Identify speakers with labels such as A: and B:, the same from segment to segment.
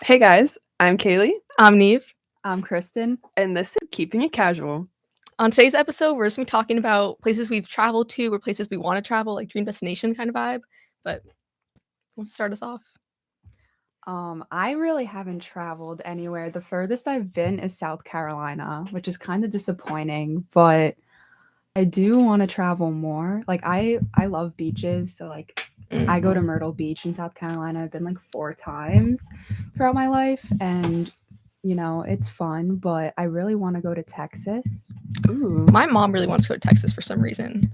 A: Hey guys, I'm Kaylee,
B: I'm Neve.
C: I'm Kristen.
A: and this is Keeping It Casual.
B: On today's episode, we're just gonna be talking about places we've traveled to or places we want to travel, like dream destination kind of vibe. But let's start us off.
C: I really haven't traveled anywhere. The furthest I've been is South Carolina, which is kind of disappointing, but I do want to travel more. Like I love beaches, so I go to Myrtle Beach in South Carolina. I've been like 4 times throughout my life, and it's fun, but I really want to go to Texas.
A: Ooh,
B: My mom really wants to go to Texas for some reason.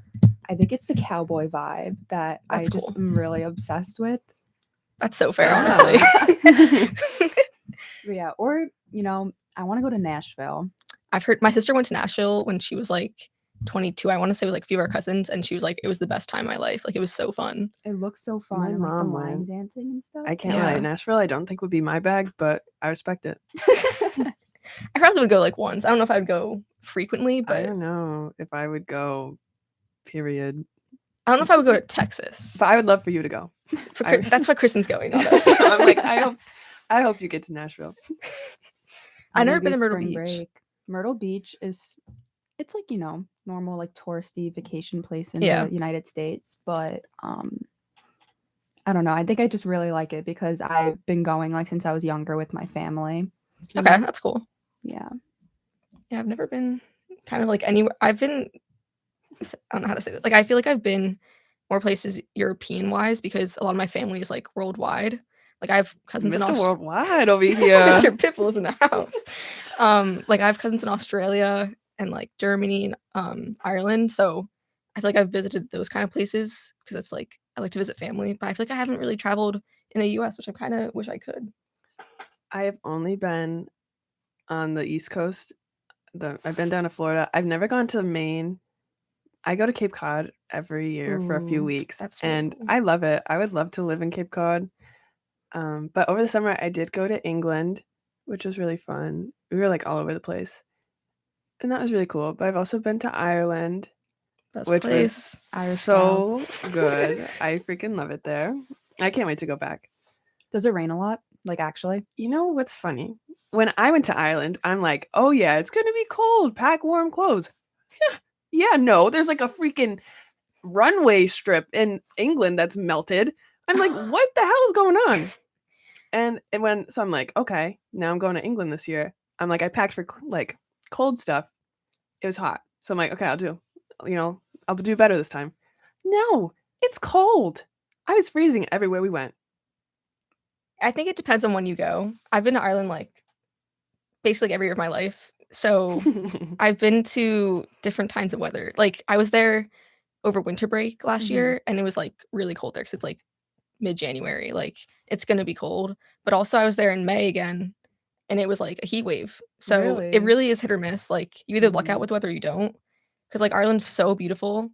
C: I think it's the cowboy vibe that
B: That's
C: I just
B: cool.
C: am really obsessed with.
B: That's so fair,
A: Yeah.
B: honestly.
C: But yeah, or I want to go to Nashville.
B: I've heard my sister went to Nashville when she was like 22. I want to say with like a few of our cousins, and she was like, it was the best time of my life. Like it was so fun.
C: It looks so fun,
A: My
C: and like the
A: mom
C: line
A: went.
C: dancing and stuff.
A: I can't
B: Yeah.
A: lie. Nashville, I don't think would be my bag, but I respect it.
B: I probably would go like once. I don't know if I would go frequently,
A: I
B: but
A: don't know if I would go. Period.
B: I don't know if I would go to Texas.
A: But I would love for you to go.
B: That's why Kristen's going, not us.
A: I'm like, I hope you get to Nashville.
B: I've never been
C: Maybe
B: to Myrtle
C: spring
B: Beach.
C: break. Myrtle Beach it's like normal like touristy vacation place in
B: Yeah.
C: the United States, but I don't know. I think I just really like it because I've been going like since I was younger with my family.
B: Okay, that's cool.
C: Yeah.
B: Yeah, I've never been kind of like anywhere. I don't know how to say that. Like, I feel like I've been more places European wise because a lot of my family is like worldwide. Like, I have cousins in
A: Mr.
B: Australia.
A: Worldwide over here.
B: Mr. Piffle is in the house. Like, I have cousins in Australia and like Germany and Ireland. So I feel like I've visited those kind of places because it's like I like to visit family. But I feel like I haven't really traveled in the US, which I kind of wish I could.
A: I have only been on the East Coast. I've been down to Florida. I've never gone to Maine. I go to Cape Cod every year for a few
C: Ooh,
A: weeks,
B: that's really
A: and
B: cool.
A: I love it. I would love to live in Cape Cod. But over the summer, I did go to England, which was really fun. We were like all over the place, and that was really cool. But I've also been to Ireland,
B: Best
A: which
B: place.
A: was
C: Irish
A: so
C: gals.
A: good. I freaking love it there. I can't wait to go back.
C: Does it rain a lot? Like actually?
A: You know what's funny? When I went to Ireland, I'm like, oh yeah, it's gonna be cold. Pack warm clothes. Yeah, no, there's like a freaking runway strip in England that's melted. I'm like, what the hell is going on? And so I'm like, okay, now I'm going to England this year. I'm like, I packed for like cold stuff. It was hot, so I'm like, okay, I'll do better this time. No, it's cold. I was freezing everywhere we went.
B: I think it depends on when you go. I've been to Ireland like basically every year of my life. So I've been to different kinds of weather. Like I was there over winter break last
C: Mhm.
B: year and it was like really cold there because it's like mid-January. Like it's gonna be cold. But also I was there in May again and it was like a heat wave. So
C: Really?
B: it really is hit or miss. Like you either luck out
C: Mhm.
B: with weather or you don't. Because like Ireland's so beautiful,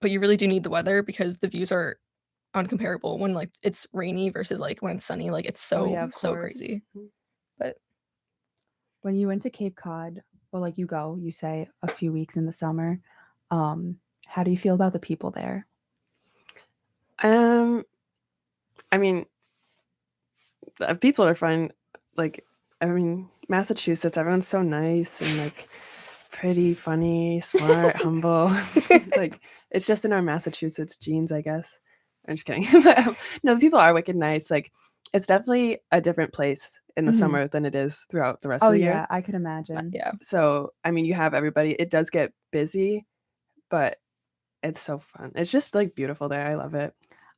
B: but you really do need the weather because the views are uncomparable when like it's rainy versus like when it's sunny. Like it's
C: Oh
B: so
C: yeah, of
B: so
C: course.
B: crazy. But
C: When you went to Cape Cod, well, like you say a few weeks in the summer. How do you feel about the people there?
A: I mean, the people are fun. Like, I mean, Massachusetts, everyone's so nice and like pretty, funny, smart, humble. Like, it's just in our Massachusetts genes, I guess. I'm just kidding. No, the people are wicked nice. Like, it's definitely a different place in the
C: Mhm.
A: summer than it is throughout the rest
C: Oh
A: of the year.
C: yeah, I could imagine.
B: yeah.
A: So, I mean, you have everybody. It does get busy, but it's so fun. It's just like beautiful there. I love it.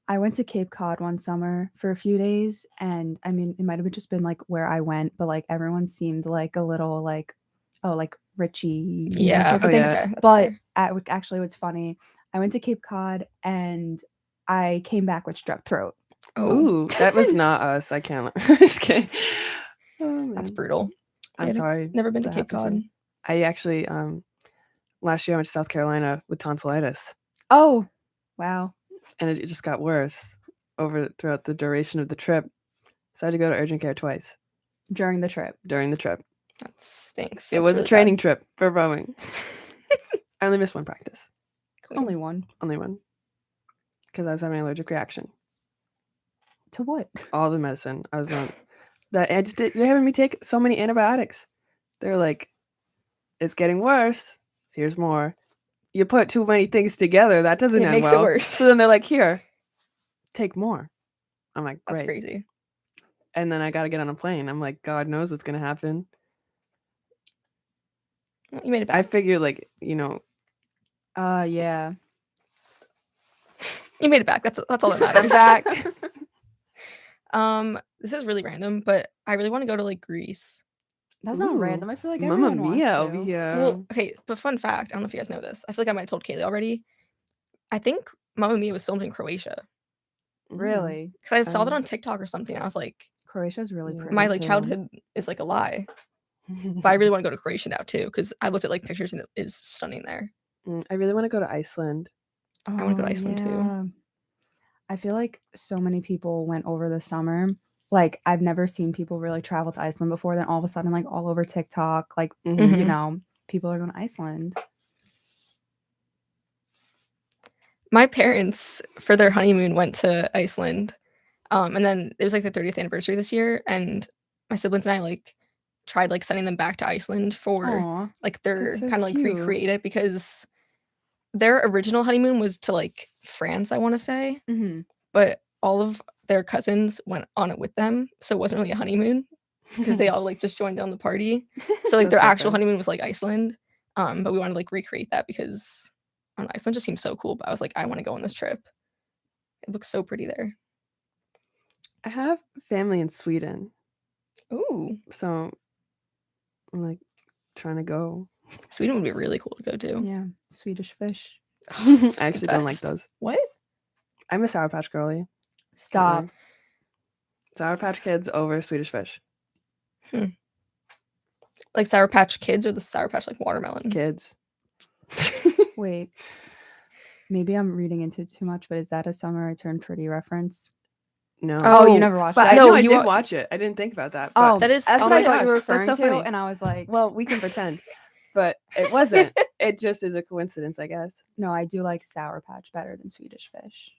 C: I went to Cape Cod one summer for a few days, and I mean, it might have just been like where I went, but like everyone seemed like a little like, oh, like Richie,
B: Yeah.
C: type
A: Oh,
C: of thing.
A: yeah.
B: Okay, that's
C: But
B: fair.
C: actually, what's funny, I went to Cape Cod and I came back with strep throat.
B: Oh,
A: Ooh, that was not us. I can't. Just kidding. Oh,
B: that's
A: man.
B: brutal.
A: I'm
B: Yeah,
A: sorry.
B: never been to
A: that
B: Cape
A: happened to
B: Cod.
A: you. I actually last year I went to South Carolina with tonsillitis,
C: Oh, wow.
A: and it just got worse throughout the duration of the trip. So I had to go to urgent care twice
C: During the trip.
A: during the trip.
B: That stinks.
A: It
B: That's
A: was
B: really
A: a training
B: bad.
A: trip for rowing. I only missed one practice,
B: Queen.
C: Only one.
A: because I was having an allergic reaction.
C: To what?
A: All the medicine. I was on You're having me take so many antibiotics. They're like, it's getting worse. Here's more. You put too many things together, that doesn't
B: It
A: end
B: makes it
A: well.
B: worse.
A: So then they're like, here, take more. I'm like,
B: That's
A: great.
B: crazy.
A: And then I got to get on a plane. I'm like, God knows what's going to happen.
B: Well, you made it
A: I
B: back.
A: figure, like, you know,
C: Yeah.
B: You made it back. That's all that
A: I'm
B: matters.
A: back.
B: This is really random, but I really want to go to like Greece.
C: That's not
A: Ooh,
C: random. I feel like
A: Mamma
C: everyone wants
A: Mia
C: to.
A: over here.
B: Well, okay, but fun fact, I don't know if you guys know this. I feel like I might have told Kaylee already. I think Mamma Mia was filmed in Croatia
C: Really?
B: because I saw that
A: Um,
B: on TikTok or something. I was like,
C: Croatia's really
A: Yeah.
C: pretty.
B: my like
C: too.
B: childhood is like a lie. But I really want to go to Croatia now too because I looked at like pictures and it is stunning there.
A: I really want to go to Iceland.
B: wanna go to Iceland, too.
C: yeah. I feel like so many people went over the summer. Like I've never seen people really travel to Iceland before. Then all of a sudden, like all over TikTok, like
A: Mhm.
C: you know, people are going to Iceland.
B: My parents for their honeymoon went to Iceland. And then it was like the 30th anniversary this year, and my siblings and I like tried like sending them back to Iceland for
C: Aw.
B: like their
A: That's so
B: kind of like
A: cute.
B: recreate it because their original honeymoon was to like France, I want to say,
C: Mhm.
B: but all of their cousins went on it with them, so it wasn't really a honeymoon because they all like just joined on the party. So like
A: That's
B: their
A: so
B: actual
A: fun.
B: honeymoon was like Iceland, but we wanted to like recreate that because Iceland just seems so cool. But I was like, I want to go on this trip. It looks so pretty there.
A: I have family in Sweden,
B: Ooh,
A: so I'm like trying to go.
B: Sweden would be really cool to go to.
C: Yeah, Swedish fish.
A: I actually don't like
B: best.
A: those.
B: What?
A: I'm a Sour Patch girly.
C: Stop.
A: lie. Sour Patch Kids over Swedish Fish.
B: Like Sour Patch Kids or the Sour Patch like watermelon?
A: Kids.
C: Wait. Maybe I'm reading into too much, but is that a Summer I Turned Pretty reference?
A: No.
C: Oh, you
B: Oh,
C: never watched
A: But
C: it?
A: I
B: No,
A: know I
B: you
A: did
B: wa-
A: watch it. I didn't think about that.
C: Oh,
A: But
B: that is-
C: that's
A: oh
C: what
A: my
C: I thought you were
A: gosh, that's
C: referring
A: so
C: to,
A: funny.
C: and I was like,
A: well, we can pretend. But it wasn't. It just is a coincidence, I guess.
C: no, I do like Sour Patch better than Swedish Fish.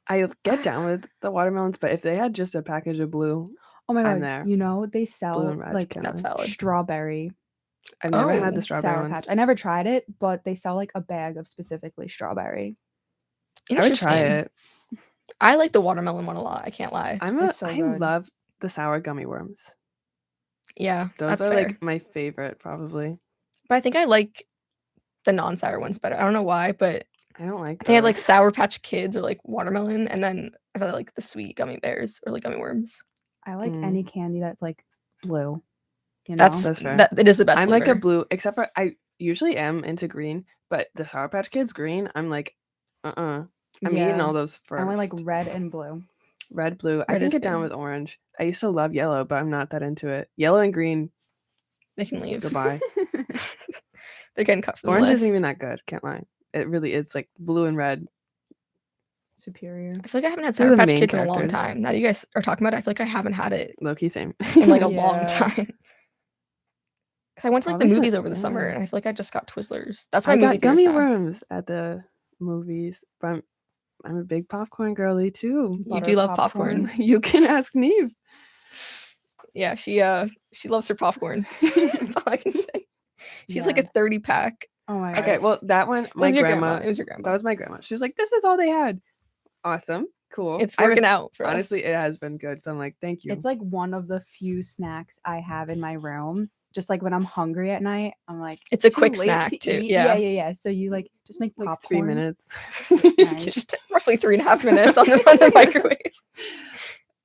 A: I get down with the watermelons, but if they had just a package of blue,
C: Oh my
A: I'm
C: god,
A: there.
C: you know they
A: blue
C: sell
A: and red,
C: like
A: can't
B: That's
A: lie.
B: valid.
C: strawberry
A: I've never had
B: Oh,
A: the strawberry
C: Sour
A: ones.
C: Patch. I never tried it, but they sell like a bag of specifically strawberry.
A: I would
B: Interesting.
A: try it.
B: I like the watermelon one a lot. I can't lie.
C: It's so
A: I
C: good.
A: love the sour gummy worms.
B: Yeah,
A: Those
B: that's
A: are
B: fair.
A: like my favorite, probably.
B: But I think I like the non-sour ones better. I don't know why, but
A: I don't like
B: I think I like
A: those.
B: Sour Patch Kids or like watermelon, and then I really like the sweet gummy bears or like gummy worms.
C: I like
A: Mm.
C: any candy that's like blue. You know,
A: That's fair.
B: That it is the best.
A: I'm like a
B: flavor.
A: blue, except for I usually am into green, but the Sour Patch Kids green, I'm like, I'm eating
C: Yeah.
A: all those first.
C: I only like red and blue.
A: Red, blue. I
B: Red
A: can
B: is
A: get down
B: good.
A: with orange. I used to love yellow, but I'm not that into it. Yellow and green,
B: They can leave.
A: goodbye.
B: They're getting cut from
A: Orange
B: the list.
A: isn't even that good. Can't lie. It really is like blue and red.
C: Superior.
B: I feel like I haven't had
A: They're
B: Sour
A: the
B: Patch
A: main
B: Kids in a long
A: characters.
B: time. Now that you guys are talking about it, I feel like I haven't had it
A: Low key same.
B: in like a long
C: Yeah.
B: time. Because I went to like the
A: Probably so-
B: movies over the summer,
A: yeah.
B: and I feel like I just got Twizzlers. That's my
A: I
B: movie
A: got
B: theaters
A: gummy
B: now.
A: worms at the movies, but I'm a big popcorn girly too.
B: You
C: Butter
B: do love popcorn.
A: You can ask Neve.
B: Yeah, she loves her popcorn. That's all I can say. She's like a
C: Yeah.
B: 30-pack.
C: Oh my god.
A: Okay, well that one,
B: It
A: my
B: was your
A: grandma.
B: grandma. It was your grandma.
A: That was my grandma. She was like, "This is all they had." Awesome, cool.
B: It's
A: I
B: working
A: res-
B: out for
A: Honestly,
B: us.
A: it has been good. So I'm like, thank you.
C: It's like one of the few snacks I have in my room. Just like when I'm hungry at night, I'm like,
B: It's a
C: "Too
B: quick
C: late
B: snack,
C: to
B: too,
C: eat?"
B: yeah.
C: Yeah. So you like just make
A: like
C: popcorn.
A: 3 minutes.
C: Nice.
B: Just roughly 3.5 minutes on the microwave.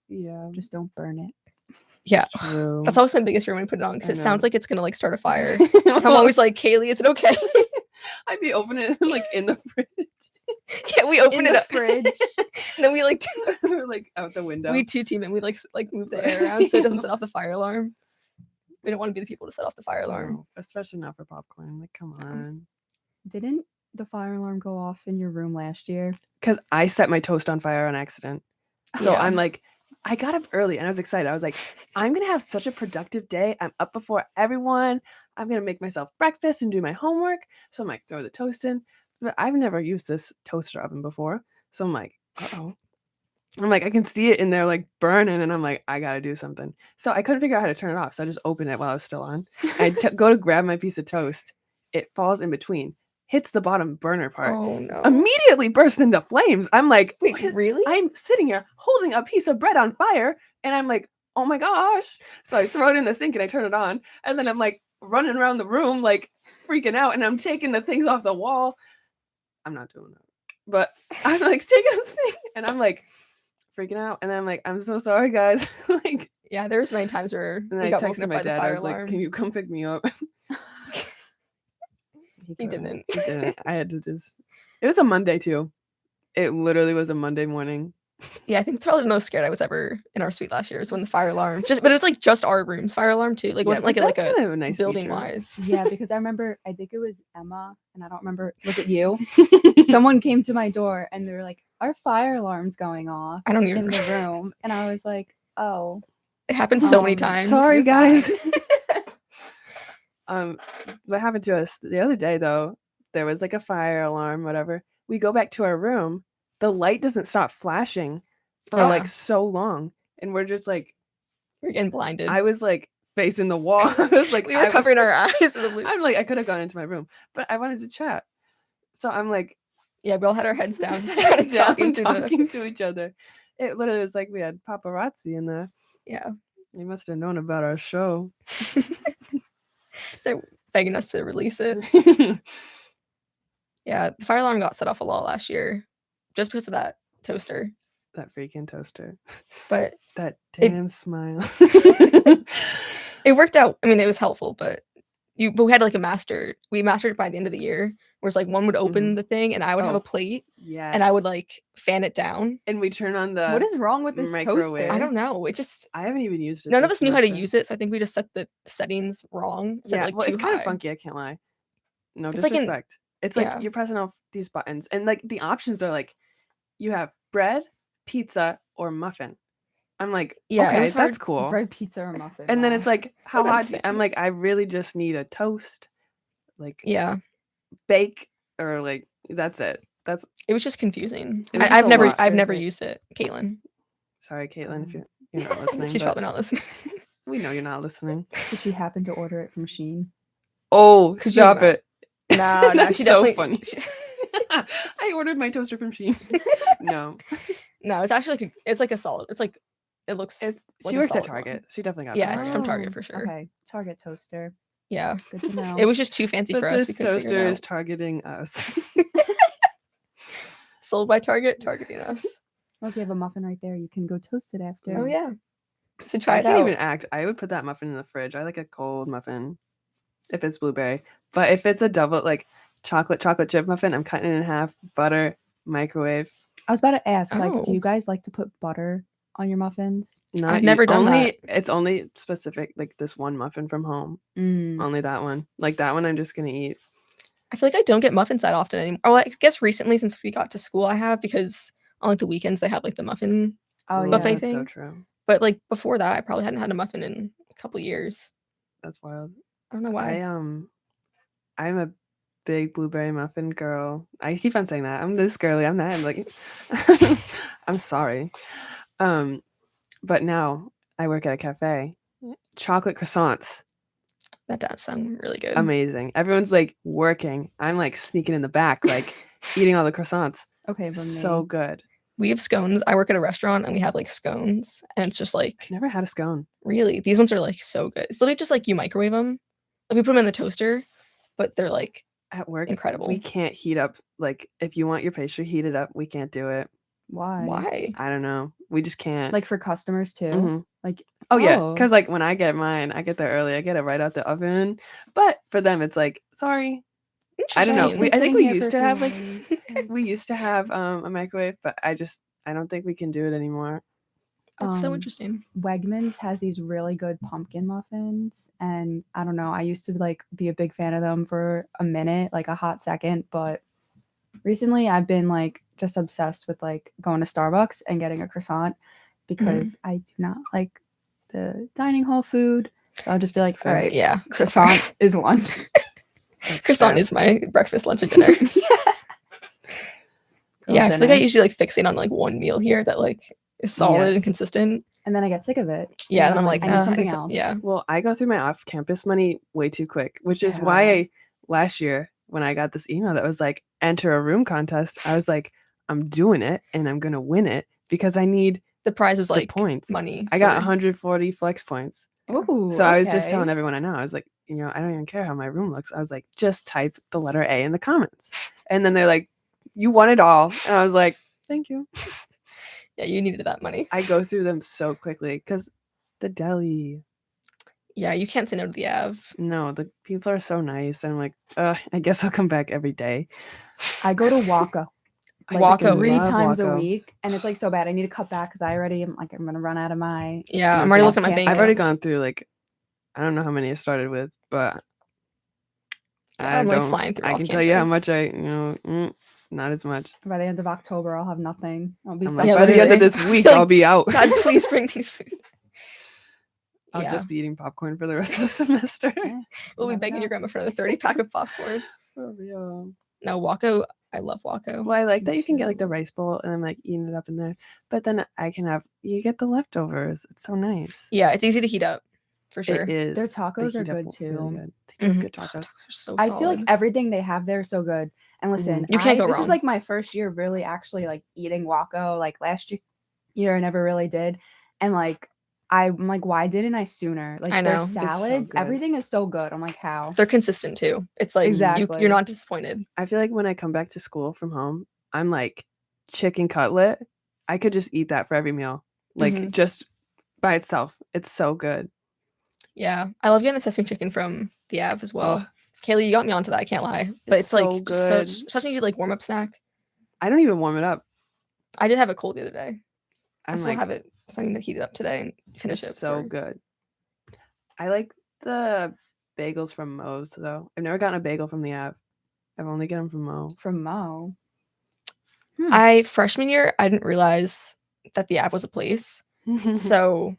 A: Yeah,
C: Just don't burn it.
B: Yeah.
A: true.
B: That's always my biggest fear when I put it on because
A: I
B: it sounds
A: know.
B: like it's gonna like start a fire. I'm always like, Kaylee, is it okay?
A: I'd be opening it like in the fridge,
B: Yeah, we open
C: In
B: it
C: the
B: up.
C: fridge.
B: And then we like
A: or like out the window.
B: we two team and we like move the air around so it doesn't set off the fire alarm. We don't want to be the people to set off the fire alarm.
A: No, especially not for popcorn. Like, come on.
C: Didn't the fire alarm go off in your room last year?
A: Because I set my toast on fire on accident. So
B: Yeah.
A: I'm like, I got up early and I was excited. I was like, I'm going to have such a productive day. I'm up before everyone. I'm going to make myself breakfast and do my homework. So I'm like, throw the toast in. But I've never used this toaster oven before. So I'm like, uh-oh. I'm like, I can see it in there like burning, and I'm like, I gotta do something. So I couldn't figure out how to turn it off. So I just opened it while I was still on. Go to grab my piece of toast. It falls in between, hits the bottom burner part,
B: Oh no.
A: immediately burst into flames. I'm like,
B: Wait,
A: "What is-"
B: really?
A: I'm sitting here holding a piece of bread on fire, and I'm like, oh my gosh. So I throw it in the sink and I turn it on, and then I'm like running around the room, like freaking out, and I'm taking the things off the wall. I'm not doing that. But I'm like taking the thing, and I'm like freaking out, and then I'm like, I'm so sorry, guys. Like,
B: Yeah, there was many times where
A: and then
B: we
A: I
B: got woken
A: texted
B: up
A: my
B: by the
A: dad. I
B: fire
A: was like,
B: alarm.
A: can you come pick me up?
B: He
A: couldn't.
B: didn't.
A: He didn't. I had to just. It was a Monday too. It literally was a Monday morning.
B: Yeah, I think it's probably the most scared I was ever in our suite last year is when the fire alarm but it was like just our room's fire alarm too. Like it wasn't
A: but
B: like
A: that's
B: a
A: kind of a nice
B: building
A: feature.
B: wise.
C: Yeah, because I remember, I think it was Emma, and I don't remember, was it you? Someone came to my door and they were like, our fire alarm's going off
B: I don't even
C: in the room. And I was like, oh.
B: It happened so many
C: Um,
B: times.
A: Sorry,
C: You're
A: guys.
C: fine.
A: What happened to us the other day though? There was like a fire alarm, whatever. We go back to our room. The light doesn't stop flashing for
B: Yeah.
A: like so long, and we're just like,
B: We're getting blinded.
A: I was like facing the wall. I was like,
B: we were covering our eyes with a loop.
A: I'm like, I could have gone into my room, but I wanted to chat. So I'm like,
B: Yeah, we all had our heads down, just kind of talking through
A: talking to each other. It literally was like we had paparazzi in there.
B: Yeah.
A: They must have known about our show.
B: They're begging us to release it. Yeah, the fire alarm got set off a lot last year just because of that toaster.
A: That freaking toaster.
B: But
A: That
B: It-
A: damn smile.
B: it worked out. I mean, it was helpful, but we had like we mastered it by the end of the year, whereas like one would open the thing and I would have
A: Oh,
B: a plate
A: Yeah.
B: and I would like fan it down.
A: And we turn on the.
C: What is wrong with this
A: microwave.
C: toaster?
B: I don't know. It just
A: I haven't even used it.
B: none of
A: this
B: us knew how to
A: semester.
B: use it, so I think we just set the settings wrong. Set
A: Yeah,
B: like
A: well,
B: too
A: it's kind of
B: high.
A: funky. I can't lie. No
B: It's like in-
A: disrespect. It's like
B: yeah.
A: you're pressing off these buttons, and like the options are like, you have bread, pizza, or muffin. I'm like,
B: Yeah, it
A: okay,
B: was
A: that's
B: hard.
A: cool.
C: Bread, pizza, or muffin.
A: And then
C: wow.
A: it's like, how
B: don't
A: hot? I'm
B: understand.
A: like, I really just need a toast, like
B: Yeah,
A: bake, or like that's it. That's
B: it was just confusing.
A: It was just
B: I've
A: a
B: never
A: lot.
B: I've never
C: Seriously.
B: used it, Caitlin.
A: sorry, Caitlin, if you're not listening.
B: She's
A: but
B: probably not listening.
A: We know you're not listening.
C: Did she happen to order it from Shein?
A: Oh,
B: Could you
A: stop
B: ima-
A: it.
B: No, she
A: That's
B: definitely.
A: so funny. I ordered my toaster from Shein. No,
B: No, it's actually it's like a solid. It's like it looks.
A: it's
B: like
A: she
B: a
A: works at
B: solid
A: Target.
B: one.
A: She definitely got
B: Yeah,
A: that
B: it's
A: from
B: from
A: Target.
B: Target for sure.
C: Okay, Target toaster.
B: Yeah,
C: Good to know.
B: it was just too fancy
A: But
B: for us. We
A: this
B: couldn't figure
A: toaster
B: it
A: is
B: out.
A: targeting us.
B: Sold by Target, targeting us.
C: Well, if you have a muffin right there, you can go toast it after.
B: Oh yeah, should try
A: I
B: it
A: can't
B: out.
A: even act. I would put that muffin in the fridge. I like a cold muffin if it's blueberry. But if it's a double, like chocolate chip muffin, I'm cutting it in half, butter, microwave.
C: I was about to ask, like,
B: Oh.
C: do you guys like to put butter on your muffins?
A: Not
B: never done
A: only, It's only specific, like this one muffin from home.
C: Mm.
A: Only that one. Like that one I'm just going to eat.
B: I feel like I don't get muffins that often anymore. Or I guess recently since we got to school, I have because on like the weekends they have like the muffin.
C: Oh,
A: Ooh,
C: yeah.
B: Buffet
A: that's so
B: thing.
A: true.
B: But like before that, I probably hadn't had a muffin in a couple years.
A: That's wild.
B: I don't know why.
A: I'm a big blueberry muffin girl. I keep on saying that. I'm this girly. I'm that. I'm like, I'm sorry. But now I work at a cafe. Chocolate croissants,
B: That does sound really good.
A: amazing. Everyone's like working. I'm like sneaking in the back, like eating all the croissants.
C: Okay, but
A: So good.
B: We have scones. I work at a restaurant and we have like scones, and it's just like
A: I've never had a scone.
B: really these ones are like so good. It's literally just like you microwave them. Like we put them in the toaster, but they're like
A: At work,
B: incredible.
A: we can't heat up. Like if you want your pastry heated up, we can't do it.
C: why?
B: Why?
A: I don't know. We just can't.
C: Like for customers too?
A: Mhm.
C: Like,
A: Oh yeah,
C: Oh.
A: because like when I get mine, I get there early. I get it right out the oven. But for them, it's like, sorry, I don't know.
B: Interesting.
A: I think
C: Sitting
A: we
C: here
A: used
C: for
A: to
C: a
A: have
C: few
A: like
C: minutes.
A: we used to have a microwave, but I don't think we can do it anymore.
B: That's so
C: Um,
B: interesting.
C: Wegmans has these really good pumpkin muffins, and I don't know, I used to like be a big fan of them for a minute, like a hot second, but recently I've been like just obsessed with like going to Starbucks and getting a croissant because I do not like the dining hall food. So I'll just be like, all
A: Fair.
C: right,
B: Yeah,
C: croissant is lunch.
A: That's
B: croissant
A: fair.
B: is my breakfast, lunch, and dinner.
C: Yeah.
B: Yeah, I feel like I
C: dinner.
B: usually like fixate on like one meal here that like is solid and
A: Yes.
B: consistent.
C: And then I get sick of it.
B: Yeah,
C: and
B: then I'm like,
C: I need
B: "Ugh, I
C: something
B: need some-"
C: else.
B: yeah.
A: Well, I go through my off-campus money way too quick, which is why
C: Yeah.
A: I last year when I got this email that was like enter a room contest, I was like, I'm doing it and I'm gonna win it because I need
B: The prize was
A: the
B: like
A: points.
B: money.
A: I got
B: for-
A: 140 flex points.
C: Ooh,
A: So I was just
C: okay.
A: telling everyone I know, I was like, you know, I don't even care how my room looks. I was like, just type the letter A in the comments. And then they're like, you won it all. And I was like, thank you.
B: Yeah, you needed that money.
A: I go through them so quickly because the deli.
B: Yeah, you can't say no to the Av.
A: No, the people are so nice. And I'm like, I guess I'll come back every day.
C: I go to Waka like
B: Waco
C: 3
A: love
C: times a
A: Waco.
C: week, and it's like so bad. I need to cut back because I already am like I'm gonna run out of my.
B: Yeah,
A: No,
B: I'm already
A: see,
B: looking at my
C: I've
B: bank.
A: I've already
B: app.
A: gone through like, I don't know how many I started with, but
B: Yeah, I'm like flying through.
A: I
B: off
A: can tell you how
B: campus.
A: much not as much.
C: By the end of October, I'll have nothing. I'll be
A: I'm
C: so
A: like,
B: Yeah,
A: by the end of
B: literally.
A: this week,
B: Like,
A: I'll be out.
B: God, please bring me food.
A: I'll
B: Yeah,
A: just be eating popcorn for the rest of the semester.
C: Yeah,
B: we'll be
C: never
B: begging
C: know.
B: your grandma for another 30-pack of popcorn.
A: For real.
B: No, Waco. I love Waco.
A: Well, I like
C: Me
A: that you can get like the
C: too.
A: rice bowl and I'm like eating it up in there. But then you get the leftovers. It's so nice.
B: Yeah, it's easy to heat up, for sure.
A: It is.
C: Their
A: They
C: tacos are
A: heat up
C: good
A: really
C: too.
A: good. They do
B: Mhm.
A: good tacos.
B: Those are so
C: I
B: solid.
C: feel like everything they have there is so good. And listen,
B: You can't go
C: this
B: wrong.
C: is like my first year really actually like eating Waco. Like last year I never really did. And like I'm like, why didn't I sooner? Like
B: I
C: their
B: know. It's so
C: salads,
A: good.
C: everything is so good. I'm like, how?
B: They're consistent too. It's like
C: Exactly.
B: you're not disappointed.
A: I feel like when I come back to school from home, I'm like chicken cutlet. I could just eat that for every meal. Like
B: Mhm.
A: just by itself. It's so good.
B: Yeah, I love getting the sesame chicken from the Av as well.
A: Ugh.
B: Kaylee, you got me onto that. I can't lie, but
A: It's
B: it's like
A: so
B: just
A: good.
B: such an easy like warm up snack.
A: I don't even warm it up.
B: I did have it cold the other day. I
A: I'm
B: still
A: like,
B: have it, so I'm gonna heat it up today and finish
A: it's
B: it.
A: so
B: for-
A: good. I like the bagels from Moe's though. I've never gotten a bagel from the Ave. I've only gotten them from Mo.
C: From Mo.
B: Freshman year, I didn't realize that the Av was a place, so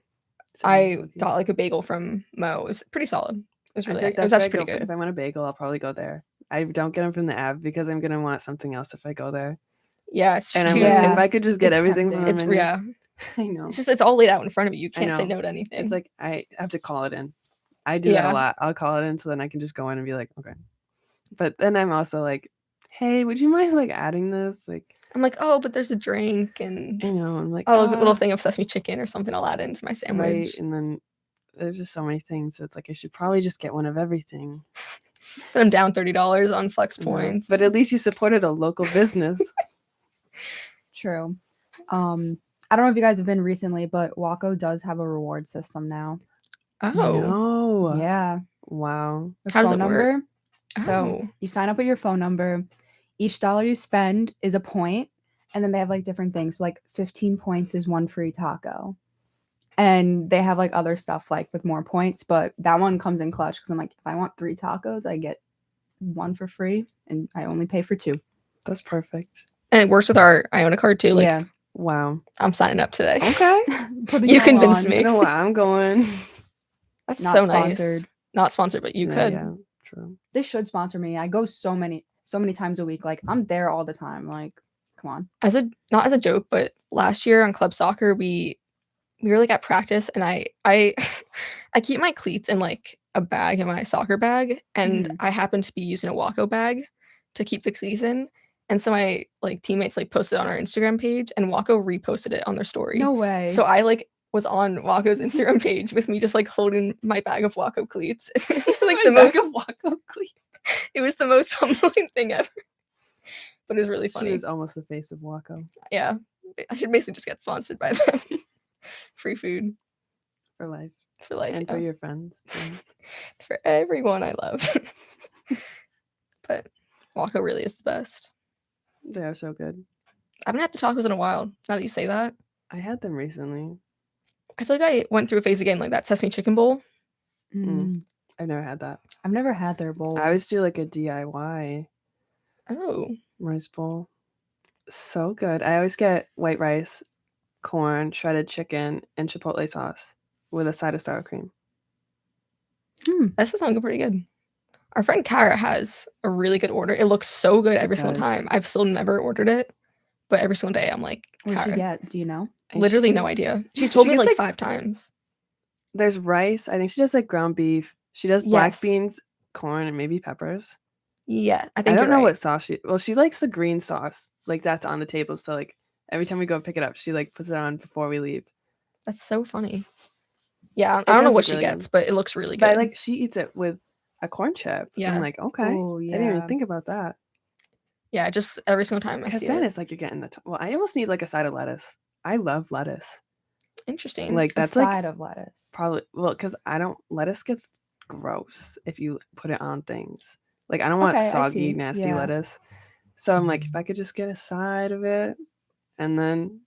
A: Same
B: I
A: with you.
B: got like a bagel from Mo. It was pretty solid. It was
A: I
B: really,
A: feel like
B: it was
A: that's where I
B: actually
A: go
B: pretty
A: for-
B: good.
A: If I want a bagel, I'll probably go there. I don't get them from the Ave because I'm gonna want something else if I go there.
B: Yeah, it's
A: And
B: just
A: I'm
B: too.
A: like,
C: Yeah.
A: if I could just get
C: It's
A: everything
C: tempting.
A: from the
B: It's
A: menu,
B: yeah.
A: I know.
B: It's all laid out in front of you. You
A: I
B: can't say
A: know.
B: no to anything.
A: It's like I have to call it in. I do that
B: Yeah.
A: a lot. I'll call it in so then I can just go in and be like, okay. But then I'm also like, hey, would you mind like adding this? Like,
B: I'm like, oh, but there's a drink and
A: I know. I'm like,
B: oh, a little
A: "Ah."
B: thing of sesame chicken or something I'll add into my
A: Right.
B: sandwich.
A: And then there's just so many things. So it's like I should probably just get one of everything.
B: Then I'm down $30 on flex
A: you know?
B: points.
A: But at least you supported a local business.
C: True. I don't know if you guys have been recently, but Waco does have a reward system now.
B: Oh,
A: No.
C: Yeah.
A: Wow.
C: The
B: How does
C: phone
B: it work?
C: number. So
B: Oh.
C: you sign up with your phone number. Each dollar you spend is a point, and then they have like different things. So, like 15 points is one free taco. And they have like other stuff like with more points, but that one comes in clutch because I'm like, if I want 3 tacos, I get one for free and I only pay for 2.
A: That's perfect.
B: And it works with our Iona card too. Like,
C: yeah.
A: Wow.
B: I'm signing up today.
A: Okay.
C: Putting
B: You
C: that
B: convinced
C: on.
B: me.
A: You know what? I'm going.
B: That's
C: Not
B: so
C: sponsored.
B: nice. Not sponsored, but you
A: No,
B: could.
A: Yeah, true.
C: They should sponsor me. I go so many times a week. Like I'm there all the time. Like, come on.
B: Not as a joke, but last year on club soccer, we were like at practice, and I I keep my cleats in like a bag in my soccer bag, and
C: Mhm.
B: I happened to be using a Waco bag to keep the cleats in. And so my like teammates like posted on our Instagram page, and Waco reposted it on their story.
C: No way.
B: So I like was on Waco's Instagram page with me just like holding my bag of Waco cleats. It was like the most
A: Waco cleats.
B: it was the most humbling thing ever. But it was really
A: She
B: funny.
A: was almost the face of Waco
B: Yeah. I should basically just get sponsored by them. Free food
A: for life
B: for life.
A: and
B: yeah.
A: for your friends. too.
B: For everyone I love. But Waco really is the best.
A: They are so good.
B: I haven't had the tacos in a while. Now that you say that,
A: I had them recently.
B: I feel like I went through a phase again, like that sesame chicken bowl.
C: Mm.
A: I've never had that.
C: I've never had their bowls.
A: I always do like a DIY
B: Oh,
A: rice bowl. So good. I always get white rice, corn, shredded chicken, and chipotle sauce with a side of sour cream.
B: that does sound pretty good. Our friend Kara has a really good order. It looks so good every single
A: does.
B: time. I've still never ordered it, but every single day I'm like,
C: What did she
B: Kara.
C: get? Do you know?
A: And
B: Literally
A: she
B: no
A: gets-
B: idea. She's
A: she
B: told me
A: gets,
B: like
A: like-
B: 5 times.
A: There's rice. I think she does like ground beef. She does black
B: Yes.
A: beans, corn, and maybe peppers.
B: Yeah, I
A: I
B: think
A: don't
B: you're
A: know
B: right.
A: what sauce she likes the green sauce. Like that's on the table. So like every time we go pick it up, she like puts it on before we leave.
B: That's so funny. Yeah,
A: It
B: I don't know
A: does
B: what
A: look
B: she
A: really good.
B: gets, but it looks really
A: But
B: good.
A: like she eats it with a corn chip.
B: Yeah.
A: I'm like, okay.
C: Oh,
A: I didn't even
C: yeah.
A: think about that.
B: Yeah, just every single time I
A: Because
B: see
A: then
B: it.
A: it's like you're getting well, I almost need like a side of lettuce. I love lettuce.
B: Interesting.
A: Like
C: A
A: that's like
C: side of lettuce.
A: probably because lettuce gets gross if you put it on things. Like I don't want
C: Okay, I
A: soggy,
C: see.
A: nasty
C: Yeah.
A: lettuce. So I'm like, if I could just get a side of it, and then,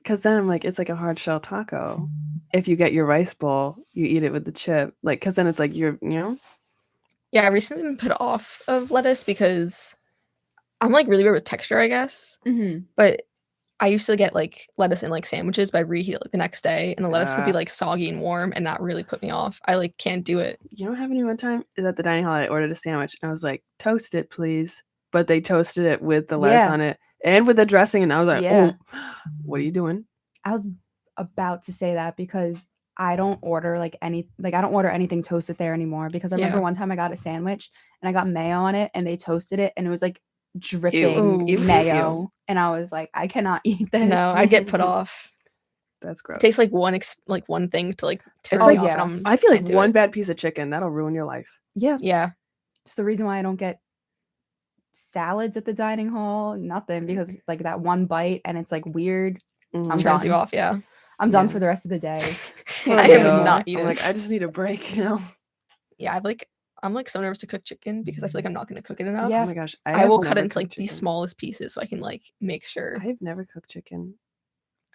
A: because then I'm like, it's like a hard shell taco. If you get your rice bowl, you eat it with the chip. Like, because then it's like
B: Yeah, I recently been put off of lettuce because I'm like really weird with texture, I guess.
C: Mm-hmm.
B: But I used to get like lettuce in like sandwiches, but I'd reheat it like the next day, and the lettuce would be
A: Ah.
B: like soggy and warm, and that really put me off. I like can't do it.
A: you know what happened to me one time is at the dining hall. I ordered a sandwich and I was like, toast it, please. But they toasted it with the lettuce
C: Yeah.
A: on it and with the dressing, and I was like,
C: Yeah.
A: oh, what are you doing?
C: I was about to say that because I don't order I don't order anything toasted there anymore because I remember
B: Yeah.
C: one time I got a sandwich and I got mayo on it and they toasted it and it was like
A: Ew,
C: dripping
B: ew,
C: mayo and I was like, I cannot eat this.
B: No, I get put off.
A: That's gross.
B: It takes like one thing to like turn
A: It's
B: me
A: like-
B: off.
C: yeah.
B: And
A: I feel like
B: can't do
A: one
B: it.
A: bad piece of chicken that'll ruin your life.
C: Yeah.
B: Yeah,
C: It's the reason why I don't get salads at the dining hall, nothing because like that one bite and it's like weird. I'm
A: Mhm.
B: turns you
C: done.
B: off. Yeah,
C: I'm done
A: Yeah.
C: for the rest of the day.
A: For
B: I
C: real.
B: am not
A: I'm
B: eating.
A: like, I just need a break, you know?
B: Yeah, I'm like so nervous to cook chicken because I feel like I'm not gonna cook it enough.
C: Yeah.
A: Oh my gosh.
B: I
A: have
B: will cut
A: never
B: it into like
A: cooked
B: the
A: chicken.
B: smallest pieces so I can like make sure.
A: I've never cooked chicken.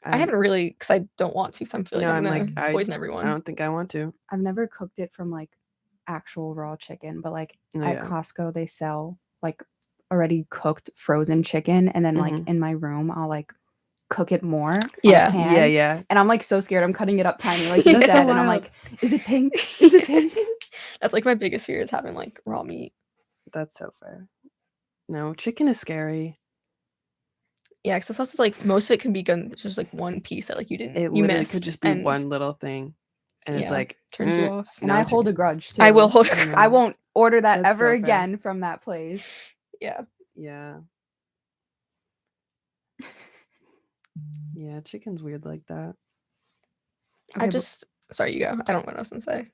B: I haven't really because I don't want to. So I'm feeling
A: No,
B: I'm
A: I'm
B: gonna
A: like, I
B: poison
A: I
B: everyone.
A: don't think I want to.
C: I've never cooked it from like actual raw chicken, but like
A: Oh,
C: at
A: yeah.
C: Costco they sell like already cooked frozen chicken and then like
A: Mhm.
C: in my room I'll like cook it more on a
B: Yeah.
C: pan,
A: Yeah, yeah.
C: and I'm like so scared I'm cutting it up tiny like you
B: That's so
C: said and I'm
A: wild.
C: like, is it pink? Is it pink?
B: That's like my biggest fear is having like raw meat.
A: That's so fair. No, chicken is scary.
B: Yeah, because the sauce is like most of it can be good. It's just like one piece that like you didn't.
A: It
B: you
A: literally
B: missed,
A: could just be
B: and
A: one little thing. And it's
B: yeah,
A: like
B: turns you
A: mm,
B: off.
C: And
A: no
C: I hold a
A: chicken.
C: grudge too.
B: I will hold.
A: I know.
C: I won't order that
A: That's
C: ever
A: so fair.
C: again from that place.
B: Yeah,
A: Yeah. Yeah, chicken's weird like that.
B: I
C: Okay,
B: just sorry. You go. I don't know what I was gonna say.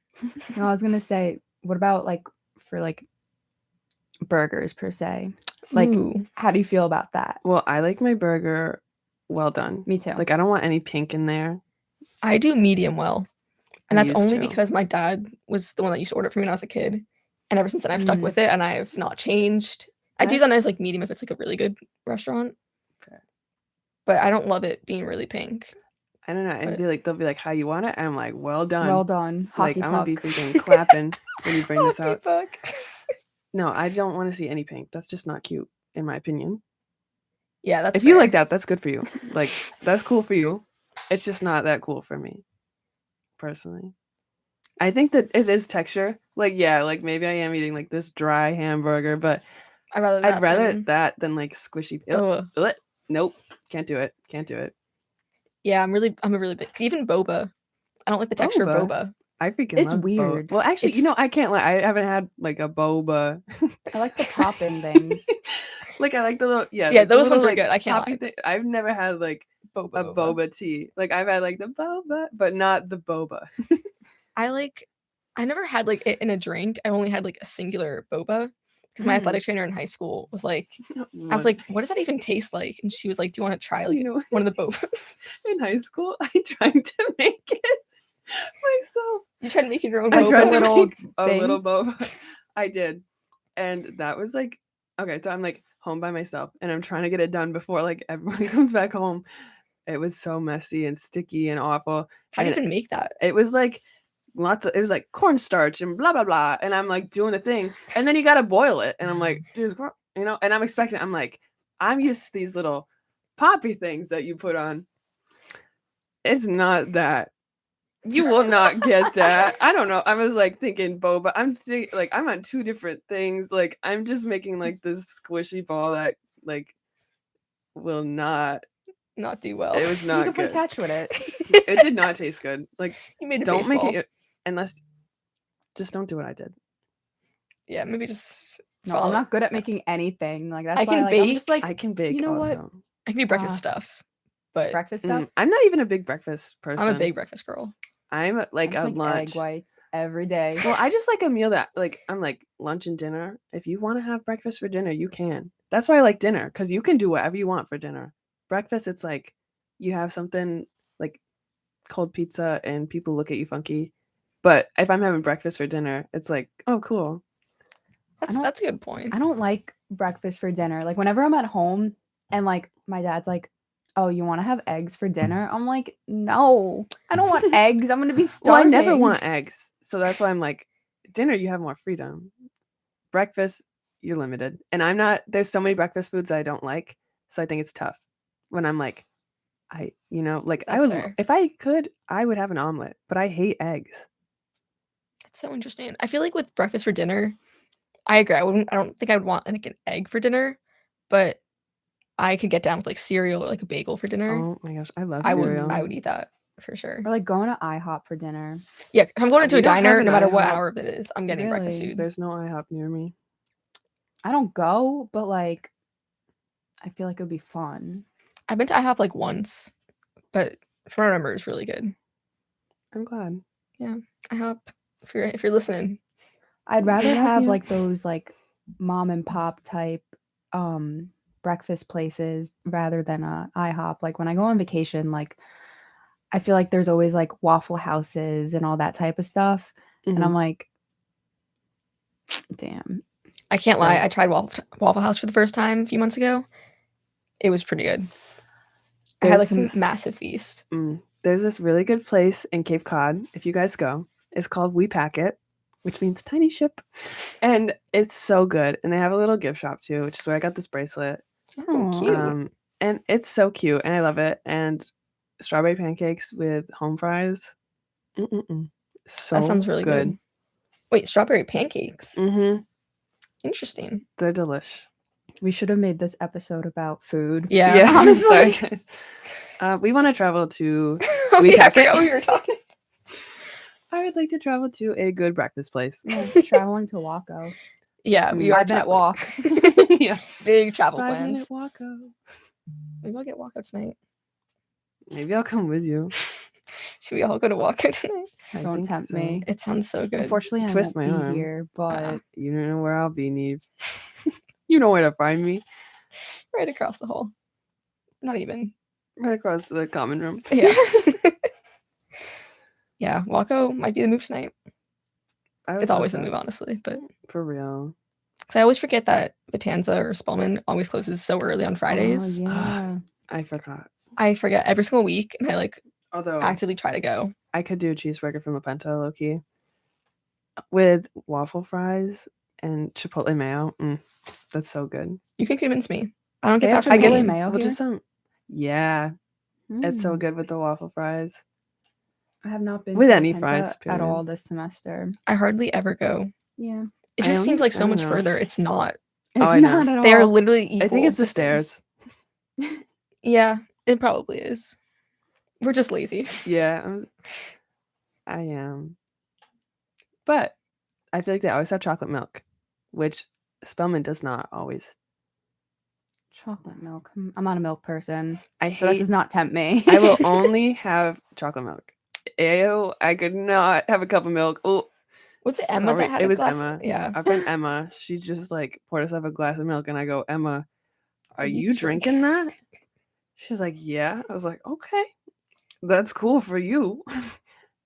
C: no, I was gonna say, what about like for like burgers per se? Like,
B: Ooh.
C: how do you feel about that?
A: Well, I like my burger well done.
C: Me too.
A: Like I don't want any pink in there.
B: I do medium well, and
A: I
B: that's
A: used
B: only
A: to.
B: because my dad was the one that used to order it for me when I was a kid, and ever since then I've stuck
C: Mm.
B: with it, and I have not changed. I do that
A: That's-
B: as like medium if it's like a really good restaurant,
A: Okay.
B: but I don't love it being really pink.
A: I don't know. I'd
B: But-
A: be like, they'll be like, how you want it? I'm like, well done.
C: Well done,
A: Like
C: hockey
A: I'm gonna be
C: puck.
A: freaking clapping when you bring this
B: Hockey
A: out.
B: puck.
A: No, I don't want to see any pink. That's just not cute, in my opinion.
B: Yeah, that's
A: If you like
B: fair.
A: that, that's good for you. Like that's cool for you. It's just not that cool for me, personally. I think that it is texture. Like yeah, like maybe I am eating like this dry hamburger, but
B: I'd rather
A: I'd rather
B: than-
A: that than like squishy.
B: Ugh.
A: Ugh. Nope, can't do it. Can't do it.
B: Yeah, I'm a really big even boba. I don't like the texture
A: Boba?
B: of boba.
A: I freaking
C: It's
A: love
C: weird.
A: Well, actually, you know, I can't lie. I haven't had like a boba.
C: I like the poppin' things.
A: Like I like the little
B: Yeah,
A: like, the
B: those ones
A: little,
B: are good, I can't
A: poppy
B: lie.
A: thing. I've never had like
B: Boba.
A: a boba tea. Like I've had like the boba, but not the boba.
B: I never had like it in a drink. I only had like a singular boba because my
C: Mm.
B: athletic trainer in high school was like, I
A: One-
B: was like, what does that even taste like? And she was like, do you want to try like
A: you know,
B: one of the bobas?
A: in high school, I tried to make it myself.
B: You tried making your own
A: I
C: Like
A: tried
C: the
A: to
C: little
A: make a little
C: things?
A: boba. I did, and that was like okay. So I'm like home by myself, and I'm trying to get it done before like everyone comes back home. It was so messy and sticky and awful.
B: How do you
A: And
B: even make that?
A: it was like it was like cornstarch and blah blah blah, and I'm like doing the thing, and then you gotta boil it, and I'm like, just you know, and I'm like, I'm used to these little poppy things that you put on. It's not that. You will not get that. I don't know. I was like thinking boba. Like I'm on two different things. Like I'm just making like this squishy ball that like will not
B: not do well.
A: It was
C: You
A: not
C: can play
A: good.
C: catch with it.
A: It did not taste good. Like,
B: You made a
A: don't make
B: baseball.
A: it unless. Just don't do what I did.
B: Yeah, maybe just.
C: No,
B: follow-
C: I'm not good at making anything. Like that's
B: I
C: why
B: can
C: like, I'm just
B: bake.
C: like
A: I can bake
C: you know what?
A: also.
B: I can do breakfast
C: Ah,
B: stuff, but
C: breakfast stuff.
A: I'm not even a big breakfast person.
B: I'm a big breakfast girl.
A: I'm
C: I
A: like
C: just
A: a
C: make
A: lunch.
C: egg whites every day.
A: Well, I just like a meal that like I'm like lunch and dinner. If you want to have breakfast for dinner, you can. That's why I like dinner because you can do whatever you want for dinner. Breakfast, it's like you have something like cold pizza and people look at you funky. But if I'm having breakfast for dinner, it's like, oh, cool.
C: don't-
B: That's a good point.
C: I don't like breakfast for dinner. Like whenever I'm at home and like my dad's like, "Oh, you want to have eggs for dinner?" I'm like, "No, I don't want eggs. I'm gonna be
A: Well, I
C: starving."
A: never want eggs, so that's why I'm like, dinner you have more freedom. Breakfast you're limited, and I'm not. There's so many breakfast foods I don't like, so I think it's tough when I'm like, like I
B: That's
A: would
B: fair.
A: if I could, I would have an omelet, but I hate eggs.
B: It's so interesting. I feel like with breakfast for dinner, I agree. I don't think I would want like an egg for dinner, but I could get down with like cereal or like a bagel for dinner.
A: Oh my gosh, I love
B: I
A: cereal.
B: would eat that for sure.
C: Or like going to IHOP for dinner.
B: Yeah, if I'm going into
A: We
B: a
A: don't have
B: diner,
A: an
B: no matter what
A: IHOP.
B: hour of it is, I'm getting breakfast
C: Really?
B: food.
A: There's no IHOP near me.
C: I don't go, but like I feel like it would be fun.
B: I've been to IHOP like once, but from what I remember, it's really good.
A: I'm glad.
B: IHOP, if you're listening,
C: I'd
A: We
C: rather
A: love
C: have
A: you.
C: like those like mom and pop type breakfast places rather than a IHOP. Like when I go on vacation, like I feel like there's always like Waffle Houses and all that type of stuff. And I'm
A: Mhm.
C: like, damn.
B: I can't lie.
A: Right.
B: I tried Waffle House for the first time a few months ago. It was pretty good. I had like a
A: There's this-
B: massive feast.
A: There's this really good place in Cape Cod. If you guys go, it's called We Pack It, which means tiny ship, and it's so good. And they have a little gift shop too, which is where I got this bracelet.
B: Oh,
C: Aw.
B: cute.
A: And it's so cute, and I love it. And strawberry pancakes with home fries. So
B: That sounds really good. Wait, strawberry pancakes.
A: Mm-hmm.
B: Interesting.
A: They're delish.
C: We should have made this episode about food.
B: Yeah.
A: Sorry,
C: honestly.
A: guys. We want to travel to.
B: Oh,
A: We
B: yeah, I
A: pack it.
B: forgot we were talking.
A: I would like to travel to a good breakfast place.
C: Yeah, traveling to Waco.
B: Yeah, we are
C: 5-minute
B: traveling.
C: walk.
A: Yeah,
B: Big travel
A: 5-minute
B: plans.
A: walk up.
B: Maybe I'll get Waco tonight.
A: Maybe I'll come with you.
B: Should we all go to Waco tonight?
A: I
C: Don't
A: think
C: tempt
A: so.
C: me.
B: It sounds so good.
C: Unfortunately, I
A: Twist
C: won't
A: my
C: be
A: arm.
C: here, but
A: You don't know where I'll be, Neve. You know where to find me.
B: Right across the hall. Not even.
A: Right across the common room.
B: Yeah. Yeah, Waco might be the move tonight.
A: I would
B: It's
A: love
B: always the
A: that.
B: move, honestly. But
A: For real.
B: because I always forget that Vitanza or Spelman always closes so early on Fridays.
C: Oh, yeah.
A: I forgot.
B: I forget every single week, and I like
A: Although
B: actively try to go.
A: I could do a cheeseburger from Lapenta, low-key. With waffle fries and chipotle mayo. That's so good.
B: You can convince me. I don't
C: They
B: get
C: have
B: voucher
A: I guess
C: Chipotle
B: game.
C: mayo
A: we'll
C: here?
A: do some. Yeah, it's so
C: Mm.
A: good with the waffle fries.
C: I have not been
A: With
C: to
A: any
C: La
A: fries,
C: Penta at
A: period.
C: all this semester.
B: I hardly ever go.
C: Yeah.
B: It
A: I
B: just seems
A: only-
B: like
A: I
B: so
A: don't
B: much
A: know.
B: further. It's not.
C: It's
A: I know.
C: not at all.
B: They are literally equal.
A: I think it's the
B: distance.
A: stairs.
B: Yeah, it probably is. We're just lazy.
A: Yeah, I am. But I feel like they always have chocolate milk, which Spelman does not always.
C: Chocolate milk. I'm not a milk person,
A: I
C: so that
A: hate.
C: does not tempt me.
A: I will only have chocolate milk. Ew, I could not have a cup of milk. Oh,
B: Was it Emma that had
A: it
B: a
A: was
B: glass?
A: Emma.
B: Yeah.
A: Our friend Emma. She just like poured herself a glass of milk, and I go, Emma, are
B: you
A: you drinking that? She's like, yeah. I was like, okay, that's cool for you.